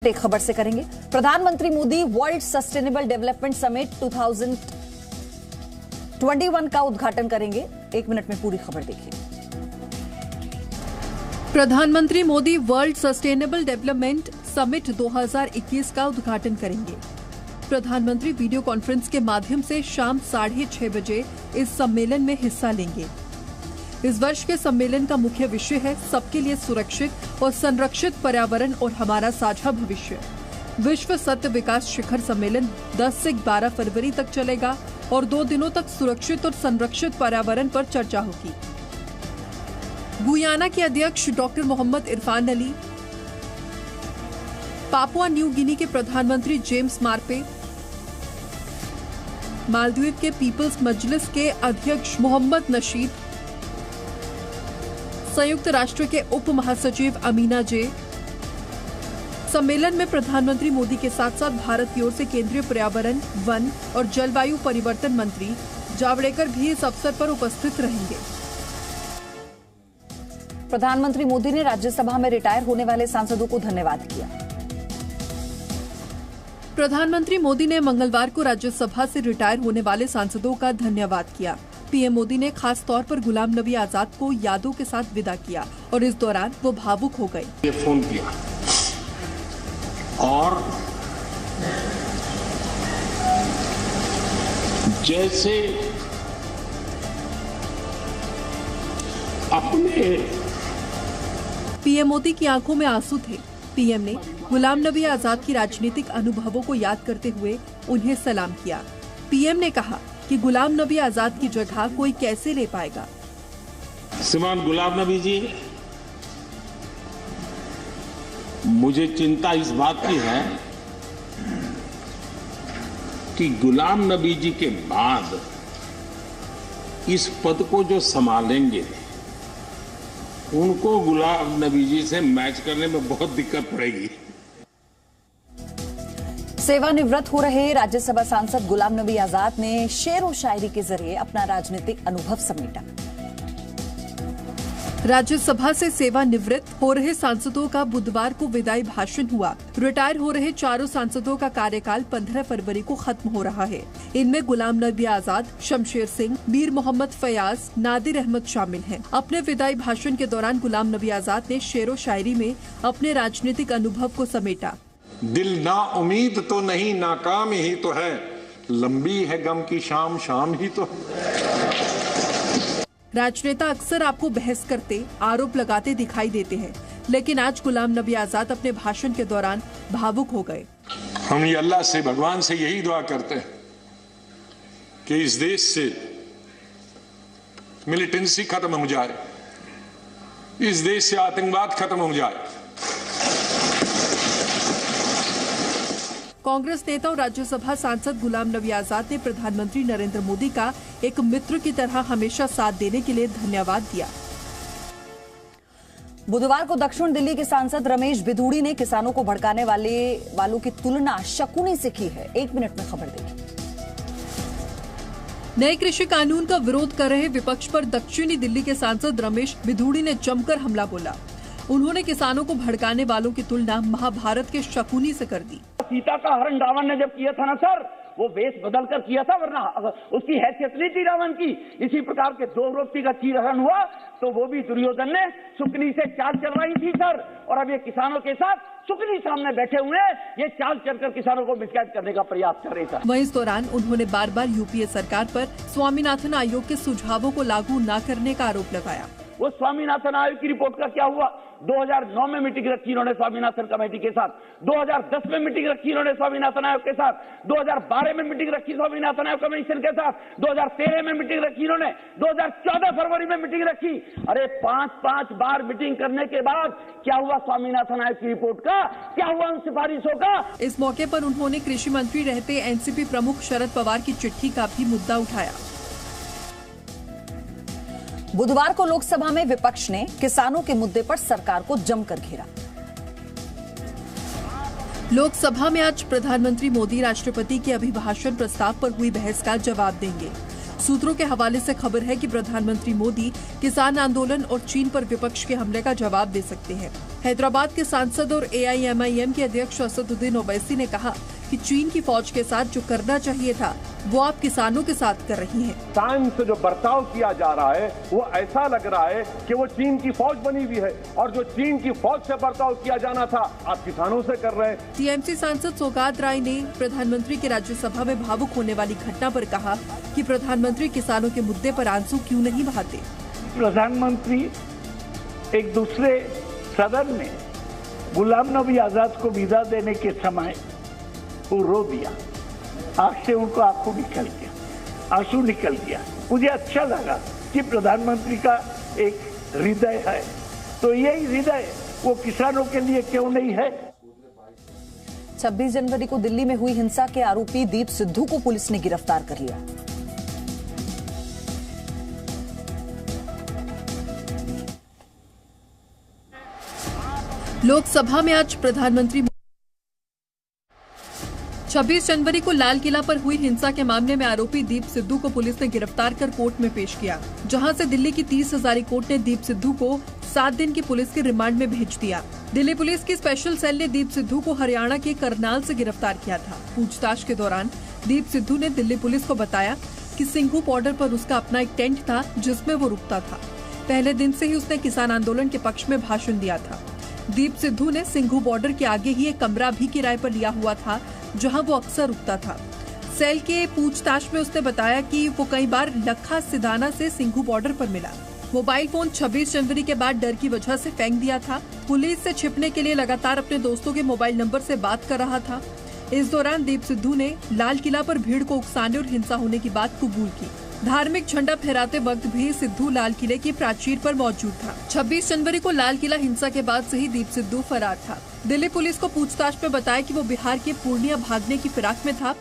एक खबर से करेंगे। प्रधानमंत्री Modi world sustainable development summit 2021 का उद्घाटन करेंगे। एक मिनट में पूरी खबर देखिए। प्रधानमंत्री Modi world sustainable development summit 2021 का उद्घाटन करेंगे। प्रधानमंत्री वीडियो कॉन्फ्रेंस के माध्यम से शाम 6:30 बजे इस सम्मेलन में हिस्सा लेंगे। इस वर्ष के सम्मेलन का मुख्य विषय है सबके लिए सुरक्षित और संरक्षित पर्यावरण और हमारा साझा भविष्य। विश्व सत्य विकास शिखर सम्मेलन 10 से 12 फरवरी तक चलेगा और 2 दिनों तक सुरक्षित और संरक्षित पर्यावरण पर चर्चा होगी। गुयाना के अध्यक्ष doctor Mohamed Irfaan Ali, Papua New Guinea के प्रधानमंत्री जेम्स मार्पे, मालदीव के पीपल्स मजलिस के अध्यक्ष मोहम्मद नशीद, संयुक्त राष्ट्र के उप महासचिव अमीना जे, सम्मेलन में प्रधानमंत्री मोदी के साथ साथ भारत की ओर से केंद्रीय पर्यावरण, वन और जलवायु परिवर्तन मंत्री जावड़ेकर भी इस अवसर पर उपस्थित रहेंगे। प्रधानमंत्री मोदी ने राज्यसभा में रिटायर होने वाले सांसदों को धन्यवाद किया। प्रधानमंत्री मोदी ने मंगलवार को राज्यसभा से रिटायर होने वाले सांसदों का धन्यवाद किया। पीएम मोदी ने खास तौर पर गुलाम नबी आजाद को यादों के साथ विदा किया और इस दौरान वो भावुक हो गए। ये फोन किया और जैसे अपने पीएम मोदी की आंखों में आंसू थे। पीएम ने गुलाम नबी आजाद की राजनीतिक अनुभवों को याद करते हुए उन्हें सलाम किया। पीएम ने कहा कि गुलाम नबी आजाद की जगह कोई कैसे ले पाएगा। श्रीमान गुलाम नबी जी, मुझे चिंता इस बात की है कि गुलाम नबी जी के बाद इस पद को जो संभालेंगे उनको गुलाम नबी जी से मैच करने में बहुत दिक्कत पड़ेगी। सेवानिवृत्त हो रहे राज्यसभा सांसद गुलाम नबी आजाद ने शेर और शायरी के जरिए अपना राजनीतिक अनुभव समेटा। राज्यसभा से सेवानिवृत्त हो रहे सांसदों का बुधवार को विदाई भाषण हुआ। रिटायर हो रहे चारों सांसदों का कार्यकाल 15 फरवरी को खत्म हो रहा है। इनमें गुलाम नबी आजाद, शमशेर सिंह, मीर मोहम्मद फयाज, नादिर अहमद शामिल हैं। अपने विदाई भाषण के दौरान गुलाम नबी आजाद ने शेर और शायरी में अपने राजनीतिक अनुभव को समेटा। दिल ना उम्मीद तो नहीं, नाकाम ही तो है, लंबी है गम की शाम, शाम ही तो है। राजनेता अक्सर आपको बहस करते, आरोप लगाते दिखाई देते हैं, लेकिन आज गुलाम नबी आजाद अपने भाषण के दौरान भावुक हो गए। हम ये अल्लाह से, भगवान से यही दुआ करते हैं कि इस देश से मिलिटेंसी खत्म हो जाए, इस देश से आतंकवाद खत्म हो जाए। कांग्रेस नेता और राज्यसभा सांसद गुलाम नबी आजाद ने प्रधानमंत्री नरेंद्र मोदी का एक मित्र की तरह हमेशा साथ देने के लिए धन्यवाद दिया। बुधवार को दक्षिण दिल्ली के सांसद रमेश बिधूड़ी ने किसानों को भड़काने वालों की तुलना शकुनी से की है। एक मिनट में खबर देखिए। नए कृषि कानून का विरोध कर रहे विपक्ष पर दक्षिणी दिल्ली के सांसद रमेश बिधूड़ी ने जमकर हमला बोला। उन्होंने किसानों को भड़काने वालों की तुलना महाभारत के शकुनी से कर दी। सीता का हरण रावण ने जब किया था ना सर, वो वेश बदल कर किया था, वरना उसकी हैसियत नहीं थी रावण की। इसी प्रकार के दो रोटी का चीरहरण हुआ तो वो भी दुर्योधन ने शुकनी से चाल चलवाई थी सर, और अब ये किसानों के साथ शुकनी सामने बैठे हुए ये चाल चलकर किसानों को मिसगाइड करने का प्रयास कर रहे थे। वहीं इस दौरान उन्होंने बार बार यूपीए सरकार पर स्वामीनाथन आयोग के सुझावों को लागू न करने का आरोप लगाया। वो स्वामीनाथन आयोग की रिपोर्ट का क्या हुआ? 2009 में मीटिंग रखी इन्होंने स्वामीनाथन कमेटी के साथ, 2010 में मीटिंग रखी इन्होंने स्वामीनाथन आयोग के साथ, 2012 में मीटिंग रखी स्वामीनाथन आयोग कमीशन के साथ, 2013 में मीटिंग रखी इन्होंने, 2014 फरवरी में मीटिंग रखी। अरे 5 बार मीटिंग करने के बाद क्या हुआ स्वामीनाथन आयोग की रिपोर्ट का? क्या हुआ उन सिफारिशों का? इस मौके पर उन्होंने कृषि मंत्री रहते एनसीपी प्रमुख शरद पवार की चिट्ठी का भी मुद्दा उठाया। बुधवार को लोकसभा में विपक्ष ने किसानों के मुद्दे पर सरकार को जमकर घेरा। लोकसभा में आज प्रधानमंत्री मोदी राष्ट्रपति के अभिभाषण प्रस्ताव पर हुई बहस का जवाब देंगे। सूत्रों के हवाले से खबर है कि प्रधानमंत्री मोदी किसान आंदोलन और चीन पर विपक्ष के हमले का जवाब दे सकते हैं। हैदराबाद के सांसद और AIMIM के अध्यक्ष असदुद्दीन ओवैसी ने कहा कि चीन की फौज के साथ जो करना चाहिए था वो आप किसानों के साथ कर रही हैं। किसान से जो बर्ताव किया जा रहा है वो ऐसा लग रहा है कि वो चीन की फौज बनी हुई है, और जो चीन की फौज से बर्ताव किया जाना था आप किसानों से कर रहे हैं। TMC सांसद सौगात राय ने प्रधानमंत्री के राज्यसभा में भावुक होने वाली घटना पर कहा कि प्रधानमंत्री किसानों के मुद्दे पर आंसू क्यों नहीं बहाते। प्रधानमंत्री एक दूसरे सदन में गुलाम नबी आजाद को विदा देने के समय वो रो दिया, आंख से उनको आंसू निकल गया। मुझे अच्छा लगा कि प्रधानमंत्री का एक हृदय है, तो यही हृदय वो किसानों के लिए क्यों नहीं है। 26 जनवरी को दिल्ली में हुई हिंसा के आरोपी दीप सिद्धू को पुलिस ने गिरफ्तार कर लिया। लोकसभा में आज प्रधानमंत्री 26 जनवरी को लाल किला पर हुई हिंसा के मामले में आरोपी दीप सिद्धू को पुलिस ने गिरफ्तार कर कोर्ट में पेश किया, जहां से दिल्ली की 30 हजारी कोर्ट ने दीप सिद्धू को 7 दिन की पुलिस के रिमांड में भेज दिया। दिल्ली पुलिस की स्पेशल सेल ने दीप सिद्धू को हरियाणा के करनाल से गिरफ्तार किया था। पूछताछ के दौरान दीप सिद्धू ने दिल्ली पुलिस को बताया कि सिंघू बॉर्डर पर उसका अपना एक टेंट था जिसमें वो रुकता था। पहले दिन से ही उसने किसान आंदोलन के पक्ष में भाषण दिया था। दीप सिद्धू ने सिंघू बॉर्डर के आगे ही एक कमरा भी किराए पर लिया हुआ था जहां वो अक्सर रुकता था। सेल के पूछताछ में उसने बताया कि वो कई बार लखा सिदाना से सिंघू बॉर्डर पर मिला। मोबाइल फोन 26 जनवरी के बाद डर की वजह से फेंक दिया था। पुलिस से छिपने के लिए लगातार अपने दोस्तों के मोबाइल नंबर से बात कर रहा था। इस दौरान दीप सिद्धू ने लाल किला पर भीड़ को उकसाने और हिंसा होने की बात कबूल की। धार्मिक झंडा फहराते वक्त भी सिद्धू लाल किले की प्राचीर पर मौजूद था। 26 जनवरी को लाल किला हिंसा के बाद से ही दीप सिद्धू फरार था। दिल्ली पुलिस को पूछताछ में बताया कि वो बिहार के पूर्णिया भागने की फिराक में था।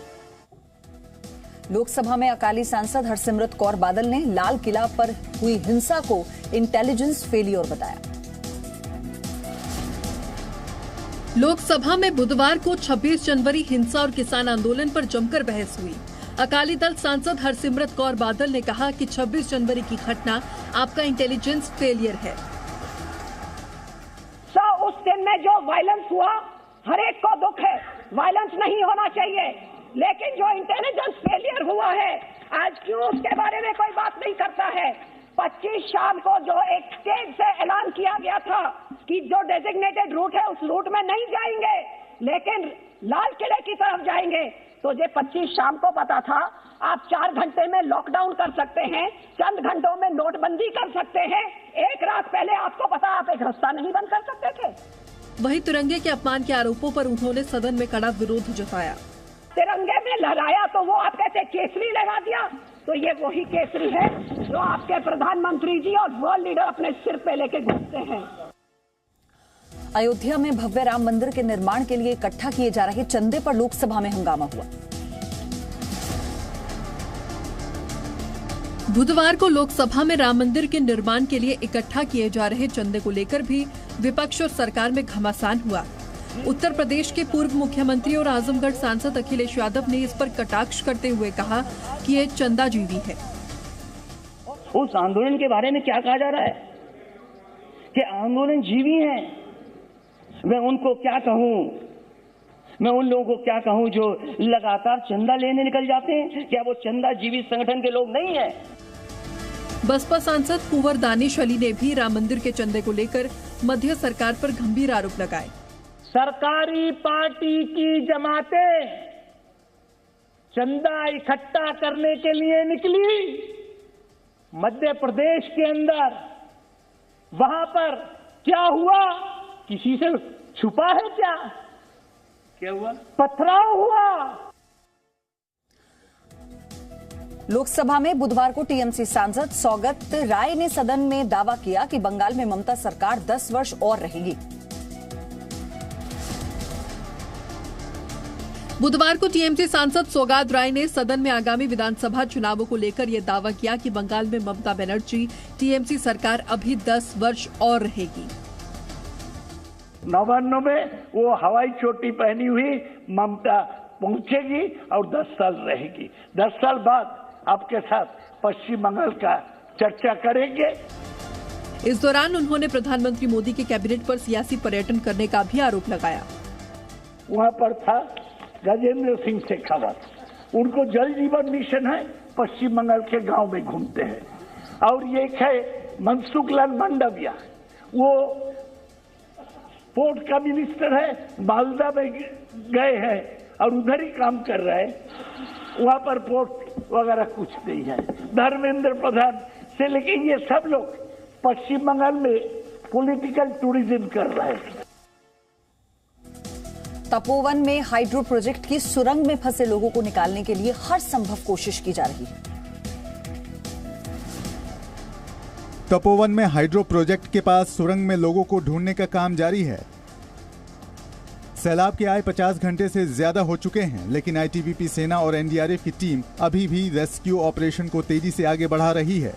लोकसभा में अकाली सांसद हरसिमरत कौर बादल ने लाल किला पर हुई हिंसा को इंटेलिजेंस फेलियर बताया। लोकसभा में बुधवार को 26 जनवरी हिंसा और किसान आंदोलन पर जमकर बहस हुई। अकाली दल सांसद हरसिमरत कौर बादल ने कहा कि 26 जनवरी की घटना आपका इंटेलिजेंस फेलियर है। उस दिन में जो वायलेंस हुआ हर एक को दुख है, वायलेंस नहीं होना चाहिए, लेकिन जो इंटेलिजेंस फेलियर हुआ है आज क्यों उसके बारे में कोई बात नहीं करता है। 25 शाम को जो एक स्टेज से ऐलान किया गया था कि जो डेजिग्नेटेड रूट है उस रूट में नहीं जाएंगे लेकिन लाल किले की तरफ जाएंगे, तो ये 25 शाम को पता था। आप 4 घंटे में लॉकडाउन कर सकते हैं, चंद घंटों में नोटबंदी कर सकते हैं, एक रात पहले आपको पता आप एक रास्ता नहीं बंद कर सकते थे। वहीं तिरंगे के अपमान के आरोपों पर उन्होंने सदन में कड़ा विरोध जताया। तिरंगे में लहराया तो वो आप कहते केसरी लगा दिया, तो ये वही केसरी है जो आपके प्रधानमंत्री जी और वर्ल्ड लीडर अपने सिर पे लेके घूमते हैं। अयोध्या में भव्य राम मंदिर के निर्माण के लिए इकट्ठा किए जा रहे चंदे पर लोकसभा में हंगामा हुआ। बुधवार को लोकसभा में राम मंदिर के निर्माण के लिए इकट्ठा किए जा रहे चंदे को लेकर भी विपक्ष और सरकार में घमासान हुआ। उत्तर प्रदेश के पूर्व मुख्यमंत्री और आजमगढ़ सांसद अखिलेश यादव ने इस पर कटाक्ष करते हुए कहा कि ये चंदाजीवी है। उस आंदोलन के बारे में क्या कहा जा रहा है कि आंदोलन जीवी है। मैं उनको क्या कहूं, मैं उन लोगों को क्या कहूं जो लगातार चंदा लेने निकल जाते हैं? क्या वो चंदा जीवी संगठन के लोग नहीं है? बसपा सांसद कुंवर दानिश अली ने भी राम मंदिर के चंदे को लेकर मध्य सरकार पर गंभीर आरोप लगाए। सरकारी पार्टी की जमातें चंदा इकट्ठा करने के लिए निकली मध्य प्रदेश के अंदर, वहां पर क्या हुआ? किसी से छुपा है क्या? क्या हुआ? पथराव हुआ। लोकसभा में बुधवार को टीएमसी सांसद सौगत राय ने सदन में दावा किया कि बंगाल में ममता सरकार 10 वर्ष और रहेगी। बुधवार को टीएमसी सांसद सौगात राय ने सदन में आगामी विधानसभा चुनावों को लेकर यह दावा किया कि बंगाल में ममता बनर्जी टीएमसी सरकार अभी 10 वर्ष और रहेगी। 99 में वो हवाई चोटी पहनी हुई ममता पहुंचेगी और 10 साल रहेगी। 10 साल बाद आपके साथ पश्चिम बंगाल का चर्चा करेंगे। इस दौरान उन्होंने प्रधानमंत्री मोदी के कैबिनेट पर सियासी पर्यटन करने का भी आरोप लगाया। वहां पर था गजेंद्र सिंह शेखावत, उनको जल जीवन मिशन है, पश्चिम बंगाल के गांव में घूमते हैं। और ये है मनसुख लाल मंडाविया, वो पोर्ट का मिनिस्टर है, मालदा में गए हैं और उधर ही काम कर रहे हैं। वहां पर पोर्ट वगैरह कुछ नहीं है। धर्मेंद्र प्रधान से लेके ये सब लोग पश्चिम बंगाल में पॉलिटिकल टूरिज्म कर रहे हैं। तपोवन में हाइड्रो प्रोजेक्ट की सुरंग में फंसे लोगों को निकालने के लिए हर संभव कोशिश की जा रही है। तपोवन में हाइड्रो प्रोजेक्ट के पास सुरंग में लोगों को ढूंढने का काम जारी है। सैलाब के आए 50 घंटे से ज्यादा हो चुके हैं, लेकिन आईटीबीपी सेना और एनडीआरएफ की टीम अभी भी रेस्क्यू ऑपरेशन को तेजी से आगे बढ़ा रही है।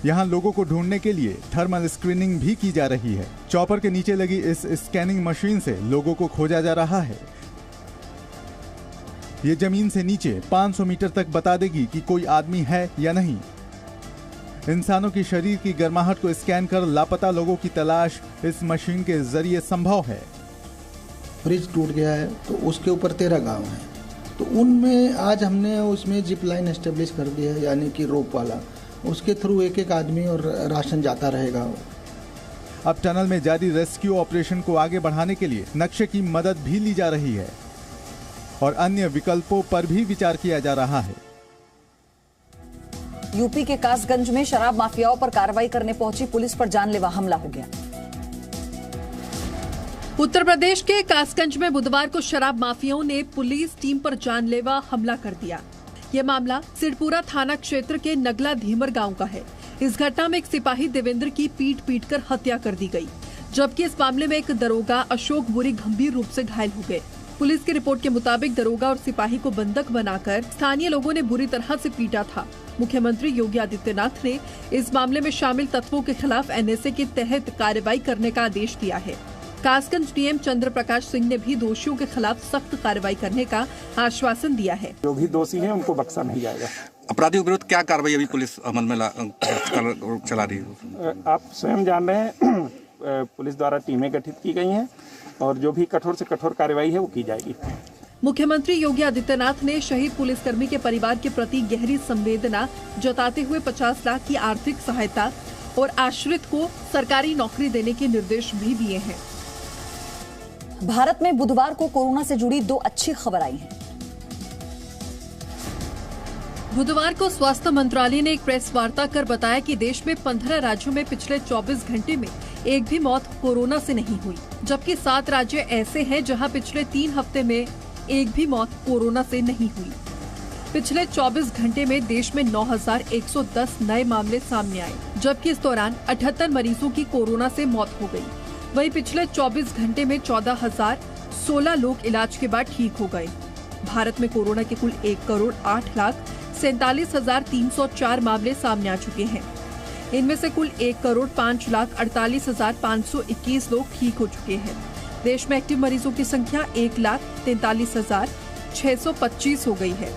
यहां लोगों को ढूंढने के लिए थर्मल स्क्रीनिंग भी की जा रही है। चॉपर के नीचे लगी इस स्कैनिंग मशीन से लोगों को खोजा जा रहा है। ये जमीन से नीचे 500 मीटर तक बता देगी कि कोई आदमी है या नहीं। इंसानों की शरीर की गर्माहट को स्कैन कर लापता लोगों की तलाश इस मशीन के जरिए संभव है। ब्रिज टूट गया है तो उसके ऊपर 13 गांव हैं, तो उनमें आज हमने उसमें जिप लाइन एस्टेब्लिश कर दी है, यानी कि रोप वाला, उसके थ्रू एक एक आदमी और राशन जाता रहेगा। अब टनल में जारी रेस्क्यू ऑपरेशन को आगे बढ़ाने के लिए नक्शे की मदद भी ली जा रही है और अन्य विकल्पों पर भी विचार किया जा रहा है। यूपी के कासगंज में शराब माफियाओं पर कार्रवाई करने पहुंची पुलिस पर जानलेवा हमला हो गया। उत्तर प्रदेश के कासगंज में बुधवार को शराब माफियाओं ने पुलिस टीम पर जानलेवा हमला कर दिया। यह मामला सिरपुरा थाना क्षेत्र के नगला धीमर गांव का है। इस घटना में एक सिपाही देवेंद्र की पीट कर हत्या कर दी गई, जबकि इस मामले में एक दरोगा अशोक बुरी गंभीर रूप से घायल हो गए। पुलिस की रिपोर्ट के मुताबिक दरोगा और सिपाही को बंधक बनाकर स्थानीय लोगों ने बुरी तरह से पीटा था। मुख्यमंत्री योगी आदित्यनाथ ने इस मामले में शामिल तत्वों के खिलाफ एनएसए के तहत कार्रवाई करने का आदेश दिया है। कासगंज डीएम चंद्र प्रकाश सिंह ने भी दोषियों के खिलाफ सख्त कार्रवाई करने का आश्वासन दिया है। जो भी दोषी हैं उनको बख्शा नहीं जाएगा। अपराधियों के विरुद्ध क्या कार्रवाई अभी पुलिस अमल में चला रही है? आप स्वयं जान रहे हैं, पुलिस द्वारा टीमें गठित की गई हैं और जो भी कठोर से कठोर कार्रवाई है वो की जाएगी। मुख्यमंत्री योगी आदित्यनाथ ने शहीद पुलिसकर्मी के परिवार के प्रति गहरी संवेदना जताते हुए 50 लाख की आर्थिक सहायता और आश्रित को सरकारी नौकरी देने के निर्देश भी दिए हैं। भारत में बुधवार को कोरोना से जुड़ी 2 अच्छी खबर आई हैं। बुधवार को स्वास्थ्य मंत्रालय ने एक प्रेस वार्ता कर बताया कि देश में 15 राज्यों में पिछले 24 घंटे में एक भी मौत कोरोना से नहीं हुई, जबकि 7 राज्य ऐसे हैं जहां पिछले 3 हफ्ते में एक भी मौत कोरोना से नहीं हुई। पिछले 24 घंटे में देश में 9,110 नए मामले सामने आए, जबकि इस दौरान 78 मरीजों की कोरोना से मौत हो गई। वहीं पिछले 24 घंटे में 14,016 लोग इलाज के बाद ठीक हो गए। भारत में कोरोना के कुल 1,08,47,304 मामले सामने आ चुके हैं। इनमें से कुल 1,48,48,521 लोग ठीक हो चुके हैं। देश में एक्टिव मरीजों की संख्या 1,43,625 हो गई है,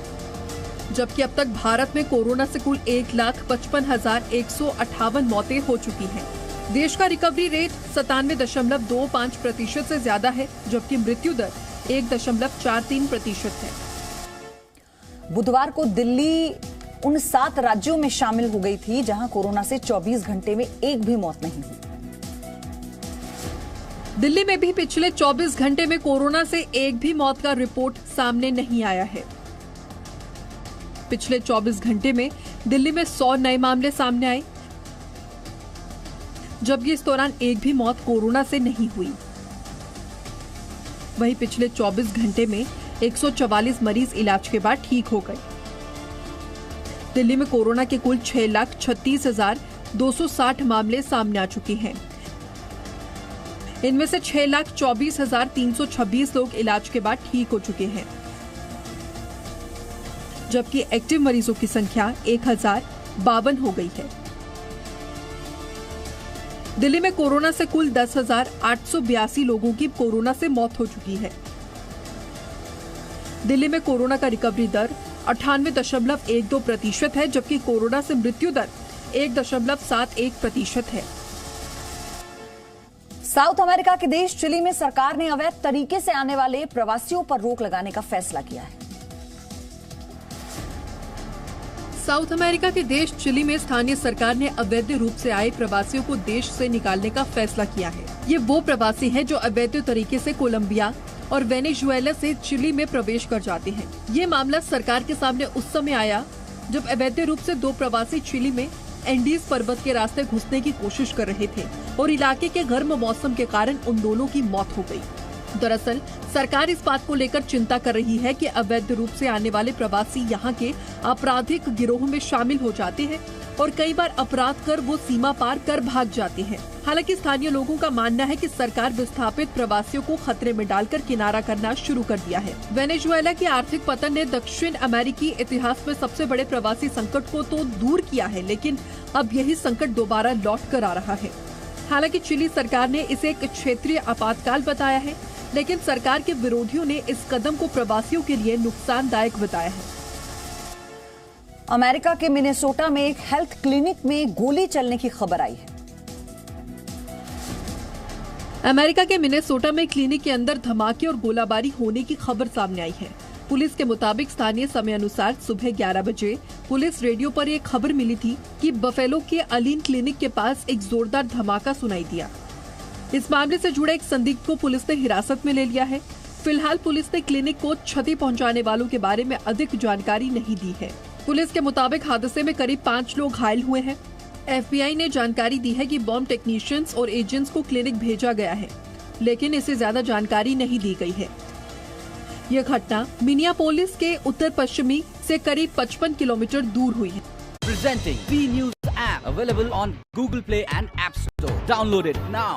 जबकि अब तक भारत में कोरोना से कुल 1,55,158 मौतें हो चुकी हैं। देश का रिकवरी रेट 97.25% से ज्यादा है, जबकि मृत्यु दर 1.43% है। बुधवार को दिल्ली उन 7 राज्यों में शामिल हो गई थी जहां कोरोना से 24 घंटे में एक भी मौत नहीं हुई। दिल्ली में भी पिछले 24 घंटे में कोरोना से एक भी मौत का रिपोर्ट सामने नहीं आया है। पिछले 24 घंटे में दिल्ली में 100 नए मामले सामने आए, जबकि इस दौरान एक भी मौत कोरोना से नहीं हुई। वहीं पिछले 24 घंटे में 144 मरीज इलाज के बाद ठीक हो गए। दिल्ली में कोरोना के कुल 6,36,260 मामले सामने आ चुके हैं। इनमें से 6,24,326 लोग इलाज के बाद ठीक हो चुके हैं, जबकि एक्टिव मरीजों की संख्या 1,052 हो गई है। दिल्ली में कोरोना से कुल 10,882 लोगों की कोरोना से मौत हो चुकी है। दिल्ली में कोरोना का रिकवरी दर 98.12% है, जबकि कोरोना से मृत्यु दर 1.71% है। साउथ अमेरिका के देश चिली में सरकार ने अवैध तरीके से आने वाले प्रवासियों पर रोक लगाने का फैसला किया है। साउथ अमेरिका के देश चिली में स्थानीय सरकार ने अवैध रूप से आए प्रवासियों को देश से निकालने का फैसला किया है। ये वो प्रवासी हैं जो अवैध तरीके से कोलंबिया और वेनेजुएला से चिली में प्रवेश कर जाते हैं। ये मामला सरकार के सामने उस समय आया जब अवैध रूप से 2 प्रवासी चिली में एंडीज पर्वत के रास्ते घुसने की कोशिश कर रहे थे और इलाके के गर्म मौसम के कारण उन दोनों की मौत हो गई। दरअसल सरकार इस बात को लेकर चिंता कर रही है कि अवैध रूप से आने वाले प्रवासी यहाँ के आपराधिक गिरोह में शामिल हो जाते हैं और कई बार अपराध कर वो सीमा पार कर भाग जाते हैं। हालांकि स्थानीय लोगों का मानना है कि सरकार विस्थापित प्रवासियों को खतरे में डालकर किनारा करना शुरू कर दिया है। वेनेजुएला की आर्थिक पतन ने दक्षिण अमेरिकी इतिहास में सबसे बड़े प्रवासी संकट को तो दूर किया है, लेकिन अब यही संकट दोबारा लौट कर आ रहा है। हालांकि चिली सरकार ने इसे एक क्षेत्रीय आपातकाल बताया है, लेकिन सरकार के विरोधियों ने इस कदम को प्रवासियों के लिए नुकसानदायक बताया है। अमेरिका के मिनेसोटा में एक हेल्थ क्लिनिक में गोली चलने की खबर आई है। अमेरिका के मिनेसोटा में क्लिनिक के अंदर धमाके और गोलाबारी होने की खबर सामने आई है। पुलिस के मुताबिक स्थानीय समय अनुसार सुबह 11 बजे पुलिस रेडियो पर एक खबर मिली थी कि बफेलो के अलीन क्लिनिक के पास एक जोरदार धमाका सुनाई दिया। इस मामले से जुड़े एक संदिग्ध को पुलिस ने हिरासत में ले लिया है। फिलहाल पुलिस ने क्लिनिक को क्षति पहुंचाने वालों के बारे में अधिक जानकारी नहीं दी है। पुलिस के मुताबिक हादसे में करीब 5 लोग घायल हुए हैं। FBI ने जानकारी दी है कि बॉम्ब टेक्नीशियंस और एजेंट्स को क्लिनिक भेजा गया है, लेकिन इसे ज्यादा जानकारी नहीं दी गई है। यह घटना मिनियापोलिस के उत्तर पश्चिमी से करीब 55 किलोमीटर दूर हुई है। Presenting B News app available on Google Play and App Store. Download it now.